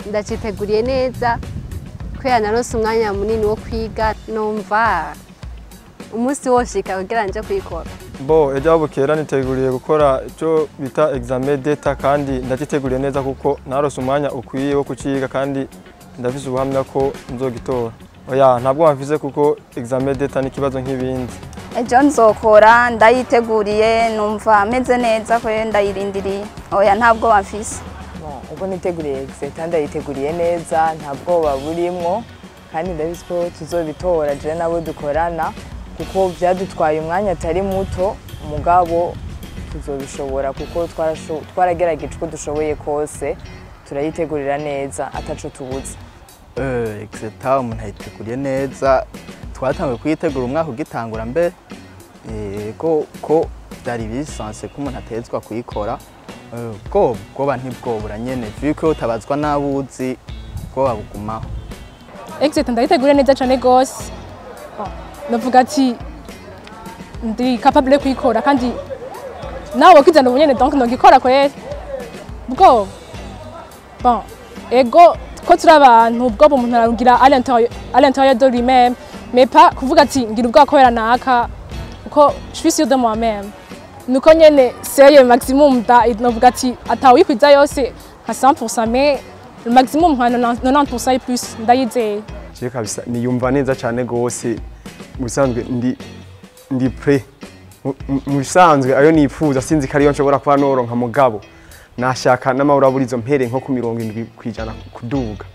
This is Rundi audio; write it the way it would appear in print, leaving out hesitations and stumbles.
ndaciteguriye neza kubera narose umwanya munini wo kwiga numva umunsi woshika kugira nje kuyikora. Bo ejo bukera niteguriye gukora ico bita examen d'etat kandi ndaciteguriye neza kuko narose umwanya ukwiye wo kuciga kandi ndafise ubuhamya ko nzogitora. Oya ntabwo wamfise kuko examen d'etat n'ikibazo nk'ibindi. Ejo nzokora ndayiteguriye numva meze neza ko ndayirindiriye. Oya ntabwo wamfise. Uko niteguriye examen ndayiteguriye neza ntabwo baburimwo kandi ndabizi ko tuzobitora je nabo dukorana kuko byadutwaye umwanya atari muto mugabo tuzobishobora kuko twaragerageje ko dushoboye kose turayitegurira neza ataco tubuze. Exeter umuntu ayiteguriye neza twatangiye kuyitegura umwaka ugitangura mbe ko byari bisanzwe ko umuntu atezwa kuyikora bwoba ntibwobura nyene vuko utabazwa n'abuzi bwoba bugumaho. Exeter ndayiteguriye neza cyane gose navuga ati ndi capable kuyikora kandi nawe wakizana ubunyene donc ndogikora kwere bwo bon ego ko turi abantu ubwo umuntu aragira à l'intérieur de lui-même mais pas kuvuga ati ngira ubwo akorera naka uko je suis sûr de moi-même nuko nyene c'est le maximum da navuga ati atawikwiza yose à 100% mais le maximum nka 90% et plus ndayizeye. Je kabisa niyumva neza cyane gose musanzwe ndi pre musanzwe ayo nifuza sinzi kari yo nshobora kuba noronka mugabo nashaka n'amahura burizo mpere nko ku 70% kuduga.